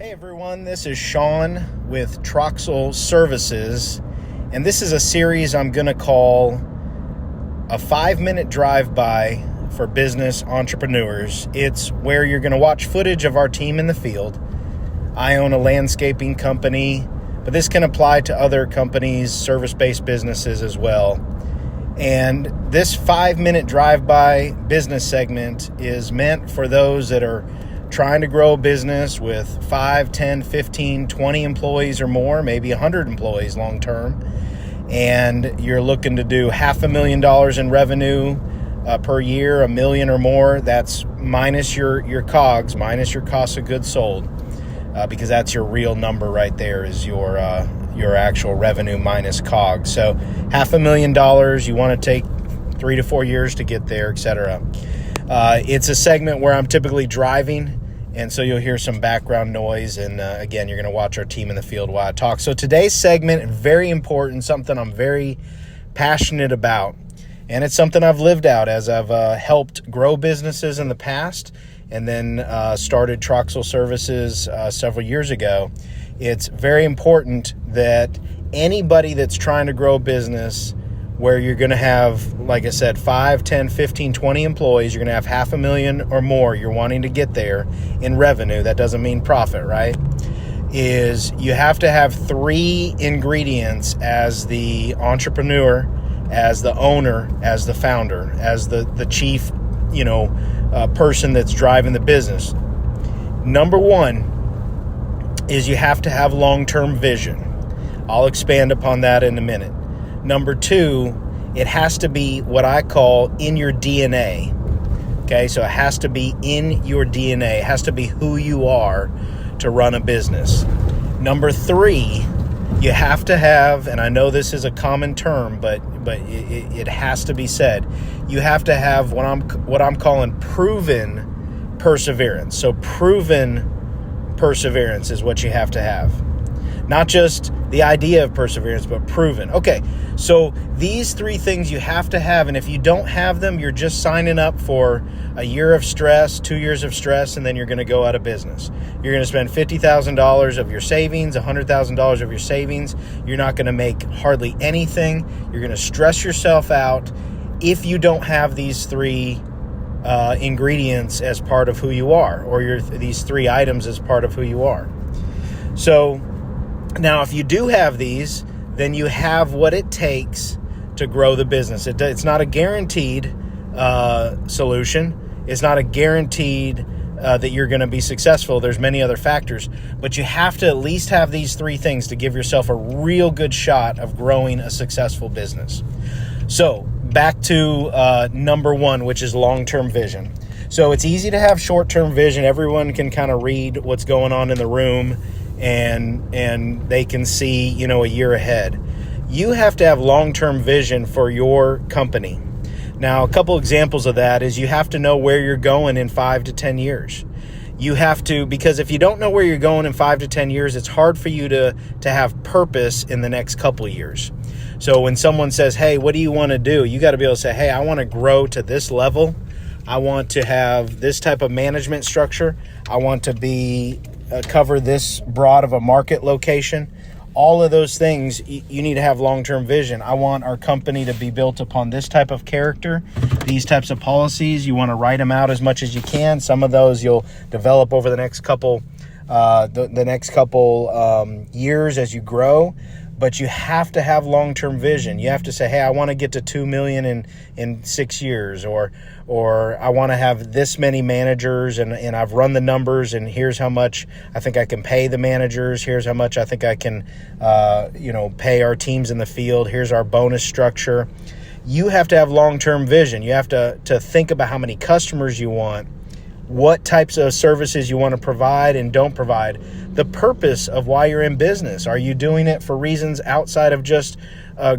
Hey everyone, this is Sean with Troxel Services, and this is a series I'm going to call a 5-minute drive-by for business entrepreneurs. It's where you're going to watch footage of our team in the field. I own a landscaping company, but this can apply to other companies, service-based businesses as well. And this 5-minute drive-by business segment is meant for those that are trying to grow a business with 5, 10, 15, 20 employees or more, maybe 100 employees long term, and you're looking to do $500,000 in revenue per year, $1 million or more. That's minus your COGS, minus your cost of goods sold, because that's your real number right there is your actual revenue minus COGS. So $500,000, you want to take 3 to 4 years to get there, etc. It's a segment where I'm typically driving, and so you'll hear some background noise, and again, you're going to watch our team in the field while I talk. So today's segment, very important, something I'm very passionate about, and it's something I've lived out as I've helped grow businesses in the past, and then started Troxel Services several years ago. It's very important that anybody that's trying to grow a business where you're going to have, like I said, 5, 10, 15, 20 employees, you're going to have $500,000 or more, you're wanting to get there in revenue, that doesn't mean profit, right? Is you have to have 3 ingredients as the entrepreneur, as the owner, as the founder, as the chief, person that's driving the business. Number 1 is you have to have long-term vision. I'll expand upon that in a minute. Number 2, it has to be what I call in your DNA. Okay, so it has to be in your DNA. It has to be who you are to run a business. Number 3, you have to have, and I know this is a common term, but it has to be said. You have to have what I'm calling proven perseverance. So proven perseverance is what you have to have. Not just the idea of perseverance, but proven. Okay, so these 3 things you have to have, and if you don't have them, you're just signing up for a year of stress, 2 years of stress, and then you're going to go out of business. You're going to spend $50,000 of your savings, $100,000 of your savings. You're not going to make hardly anything. You're going to stress yourself out if you don't have these 3 ingredients as part of who you are, or these 3 items as part of who you are. So now, if you do have these, then you have what it takes to grow the business. It's not a guaranteed solution. It's not a guaranteed that you're going to be successful. There's many other factors, but you have to at least have these 3 things to give yourself a real good shot of growing a successful business. So back to number 1, which is long-term vision. So it's easy to have short-term vision. Everyone can kind of read what's going on in the room, and they can see, a year ahead. You have to have long-term vision for your company. Now, a couple examples of that is you have to know where you're going in 5 to 10 years. You have to, because if you don't know where you're going in 5 to 10 years, it's hard for you to have purpose in the next couple of years. So when someone says, hey, what do you want to do? You got to be able to say, hey, I want to grow to this level. I want to have this type of management structure. I want to be cover this broad of a market location. All of those things, you need to have long-term vision. I want our company to be built upon this type of character, these types of policies. You want to write them out as much as you can. Some of those you'll develop over the next couple years as you grow. But you have to have long-term vision. You have to say, hey, I want to get to 2 million in 6 years, or I want to have this many managers, and I've run the numbers, and here's how much I think I can pay the managers. Here's how much I think I can, pay our teams in the field. Here's our bonus structure. You have to have long-term vision. You have to think about how many customers you want, what types of services you want to provide and don't provide, the purpose of why you're in business. Are you doing it for reasons outside of just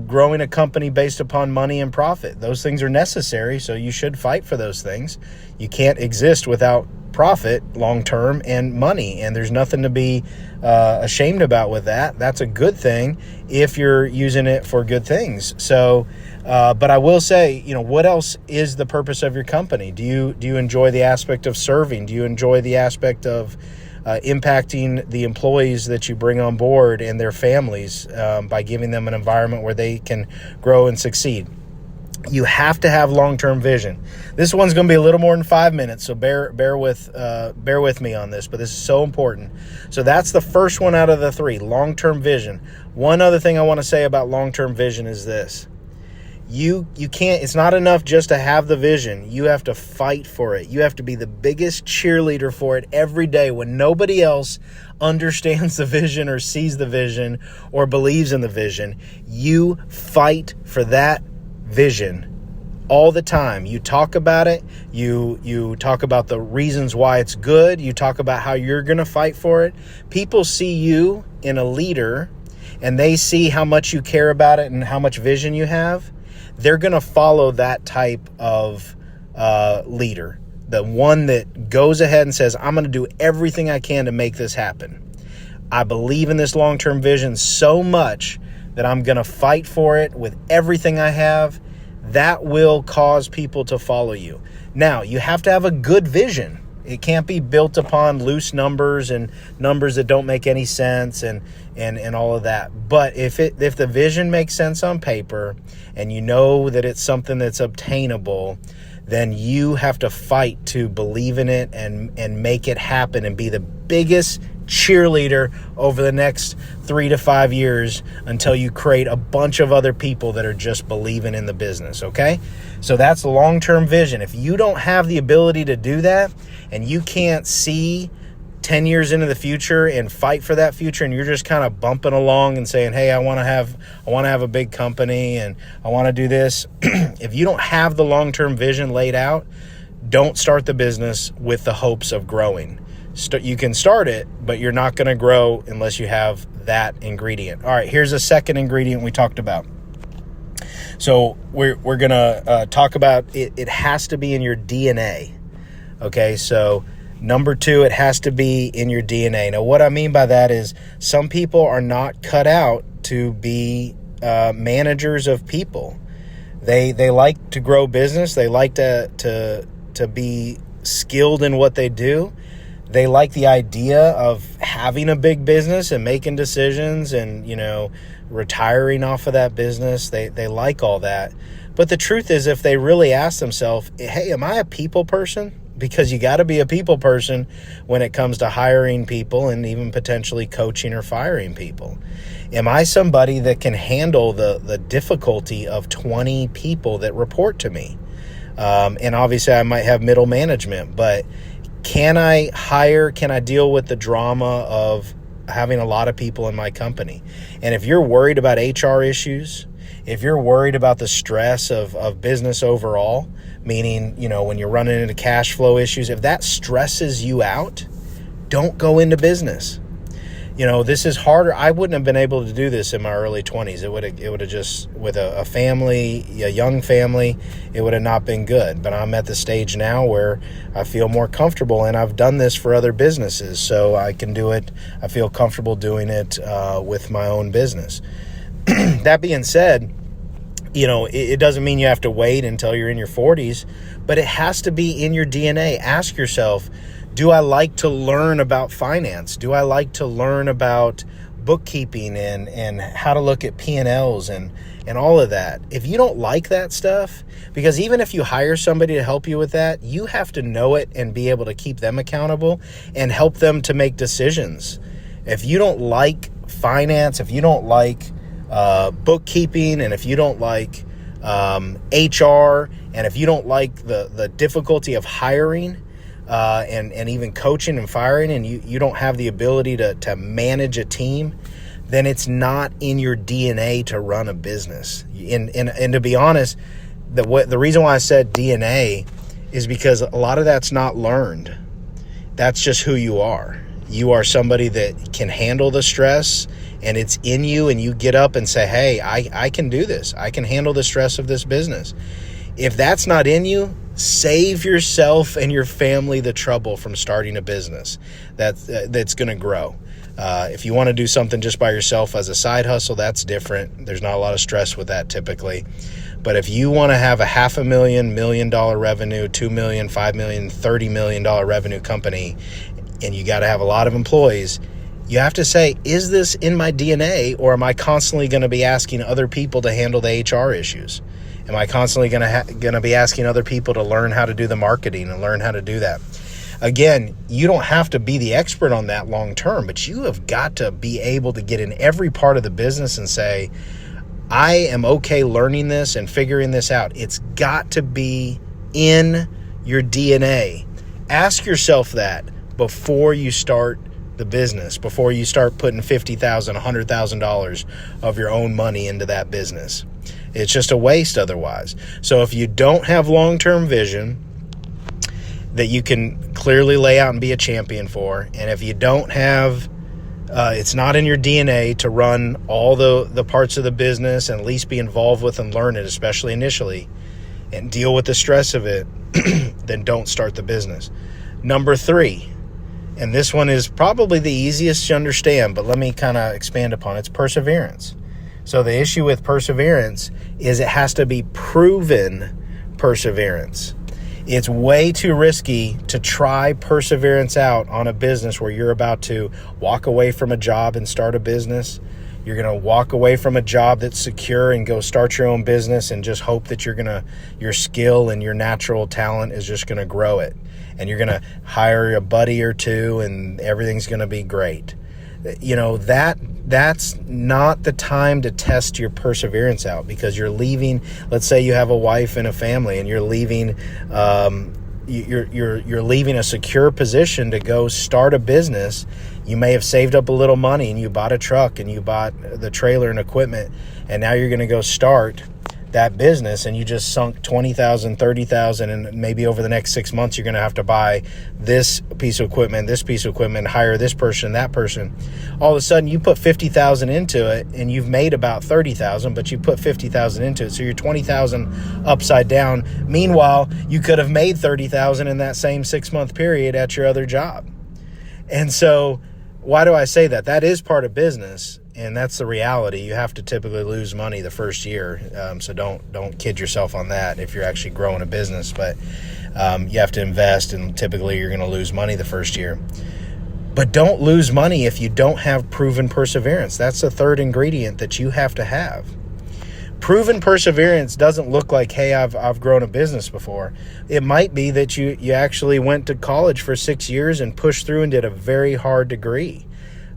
growing a company based upon money and profit? Those things are necessary, so you should fight for those things. You can't exist without profit long-term and money, and there's nothing to be ashamed about with that. That's a good thing if you're using it for good things. So, but I will say, what else is the purpose of your company? Do you enjoy the aspect of serving? Do you enjoy the aspect of impacting the employees that you bring on board and their families by giving them an environment where they can grow and succeed. You have to have long-term vision. This one's going to be a little more than 5 minutes, so bear with me on this, but this is so important. So that's the first one out of the three, long-term vision. One other thing I want to say about long-term vision is this. You can't, it's not enough just to have the vision. You have to fight for it. You have to be the biggest cheerleader for it every day when nobody else understands the vision or sees the vision or believes in the vision. You fight for that vision all the time. You talk about it. You talk about the reasons why it's good. You talk about how you're going to fight for it. People see you in a leader and they see how much you care about it and how much vision you have. They're going to follow that type of leader, the one that goes ahead and says, I'm going to do everything I can to make this happen. I believe in this long-term vision so much that I'm going to fight for it with everything I have. That will cause people to follow you. Now, you have to have a good vision. It can't be built upon loose numbers and numbers that don't make any sense and all of that. But if the vision makes sense on paper and you know that it's something that's obtainable, then you have to fight to believe in it and make it happen and be the biggest cheerleader over the next 3 to 5 years until you create a bunch of other people that are just believing in the business, okay? So that's the long-term vision. If you don't have the ability to do that and you can't see 10 years into the future and fight for that future and you're just kind of bumping along and saying, hey, I want to have a big company and I want to do this. If you don't have the long-term vision laid out, don't start the business with the hopes of growing. You can start it, but you're not going to grow unless you have that ingredient. All right, here's a second ingredient we talked about. So we're going to talk about it. It has to be in your DNA. Okay, so number 2, it has to be in your DNA. Now, what I mean by that is some people are not cut out to be managers of people. They like to grow business. They like to be skilled in what they do. They like the idea of having a big business and making decisions and, retiring off of that business. They like all that. But the truth is, if they really ask themselves, hey, am I a people person? Because you got to be a people person when it comes to hiring people and even potentially coaching or firing people. Am I somebody that can handle the difficulty of 20 people that report to me? And obviously I might have middle management, but can I deal with the drama of having a lot of people in my company? And if you're worried about HR issues, if you're worried about the stress of business overall, meaning, when you're running into cash flow issues, if that stresses you out, don't go into business. This is harder. I wouldn't have been able to do this in my early 20s. It would have just, with a family, a young family, it would have not been good. But I'm at the stage now where I feel more comfortable, and I've done this for other businesses, so I can do it. I feel comfortable doing it with my own business. That being said, it doesn't mean you have to wait until you're in your 40s, but it has to be in your DNA. Ask yourself, do I like to learn about finance? Do I like to learn about bookkeeping and how to look at P&Ls and all of that? If you don't like that stuff, because even if you hire somebody to help you with that, you have to know it and be able to keep them accountable and help them to make decisions. If you don't like finance, if you don't like bookkeeping, and if you don't like HR, and if you don't like the difficulty of hiring and even coaching and firing, and you don't have the ability to manage a team, then it's not in your DNA to run a business. And to be honest, the reason why I said DNA is because a lot of that's not learned. That's just who you are. You are somebody that can handle the stress, and it's in you, and you get up and say, hey, I can do this. I can handle the stress of this business. If that's not in you, save yourself and your family the trouble from starting a business that's going to grow. If you want to do something just by yourself as a side hustle, that's different. There's not a lot of stress with that typically. But if you want to have a $500,000, $1 million revenue, $2 million, $5 million, $30 million revenue company, and you got to have a lot of employees, you have to say, is this in my DNA, or am I constantly going to be asking other people to handle the HR issues? Am I constantly going to be asking other people to learn how to do the marketing and learn how to do that? Again, you don't have to be the expert on that long term, but you have got to be able to get in every part of the business and say, I am okay learning this and figuring this out. It's got to be in your DNA. Ask yourself that before you start the business, before you start putting $50,000, $100,000 of your own money into that business. It's just a waste otherwise. So if you don't have long-term vision that you can clearly lay out and be a champion for, and if you don't have, it's not in your DNA to run all the parts of the business and at least be involved with and learn it, especially initially, and deal with the stress of it, then don't start the business. Number 3, and this one is probably the easiest to understand, but let me kind of expand upon it. It's perseverance. So the issue with perseverance is it has to be proven perseverance. It's way too risky to try perseverance out on a business where you're about to walk away from a job and start a business. You're going to walk away from a job that's secure and go start your own business and just hope that your skill and your natural talent is just going to grow it. And you're going to hire a buddy or two and everything's going to be great. You know, that's not the time to test your perseverance out, because you're leaving. Let's say you have a wife and a family and you're leaving, you're leaving a secure position to go start a business. You may have saved up a little money and you bought a truck and you bought the trailer and equipment, and now you're going to go start that business, and you just sunk $20,000, $30,000, and maybe over the next 6 months you're going to have to buy this piece of equipment, hire this person, that person. All of a sudden you put $50,000 into it and you've made about $30,000, but you put $50,000 into it, so you're $20,000 upside down. Meanwhile, you could have made $30,000 in that same 6-month period at your other job. And so why do I say that? That is part of business. And that's the reality. You have to typically lose money the first year. So don't kid yourself on that if you're actually growing a business. But you have to invest, and typically you're going to lose money the first year. But don't lose money if you don't have proven perseverance. That's the third ingredient that you have to have. Proven perseverance doesn't look like, hey, I've grown a business before. It might be that you actually went to college for 6 years and pushed through and did a very hard degree.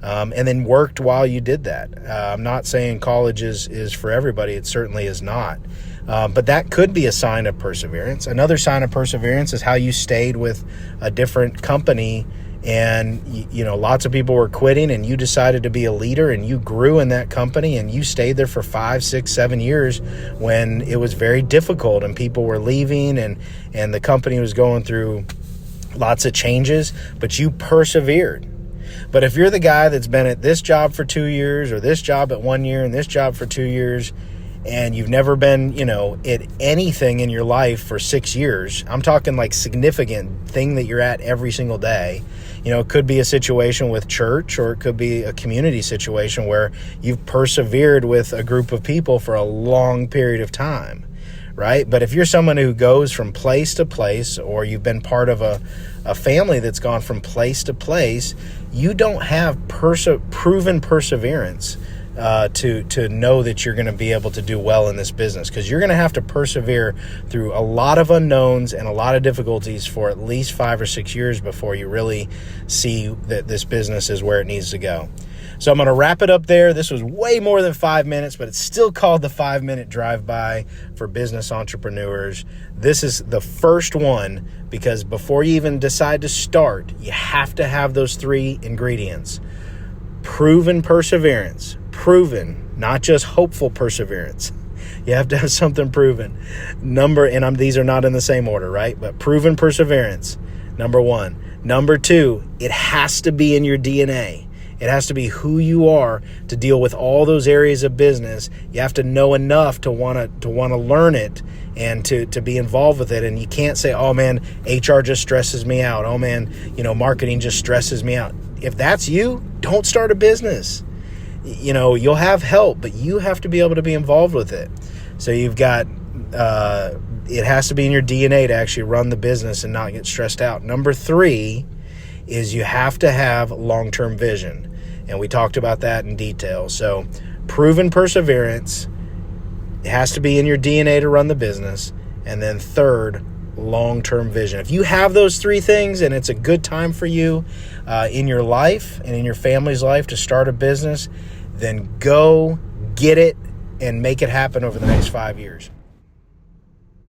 And then worked while you did that. I'm not saying college is for everybody. It certainly is not. But that could be a sign of perseverance. Another sign of perseverance is how you stayed with a different company, and you know, lots of people were quitting and you decided to be a leader and you grew in that company and you stayed there for 5, 6, 7 years when it was very difficult and people were leaving and the company was going through lots of changes, but you persevered. But if you're the guy that's been at this job for 2 years, or this job at 1 year and this job for 2 years, and you've never been, at anything in your life for 6 years, I'm talking like significant thing that you're at every single day. It could be a situation with church, or it could be a community situation where you've persevered with a group of people for a long period of time, right? But if you're someone who goes from place to place, or you've been part of a family that's gone from place to place, you don't have proven perseverance to know that you're going to be able to do well in this business, because you're going to have to persevere through a lot of unknowns and a lot of difficulties for at least 5 or 6 years before you really see that this business is where it needs to go. So I'm going to wrap it up there. This was way more than 5 minutes, but it's still called the 5-minute drive-by for business entrepreneurs. This is the first one, because before you even decide to start, you have to have those 3 ingredients. Proven perseverance. Proven, not just hopeful perseverance. You have to have something proven. These are not in the same order, right? But proven perseverance, number 1. Number 2, it has to be in your DNA. It has to be who you are to deal with all those areas of business. You have to know enough to want to learn it and to be involved with it. And you can't say, oh man, HR just stresses me out. Oh man, marketing just stresses me out. If that's you, don't start a business. You'll have help, but you have to be able to be involved with it. So you've got, it has to be in your DNA to actually run the business and not get stressed out. Number 3, is you have to have long-term vision. And we talked about that in detail. So proven perseverance, it has to be in your DNA to run the business. And then third, long-term vision. If you have those three things and it's a good time for you in your life and in your family's life to start a business, then go get it and make it happen over the next 5 years.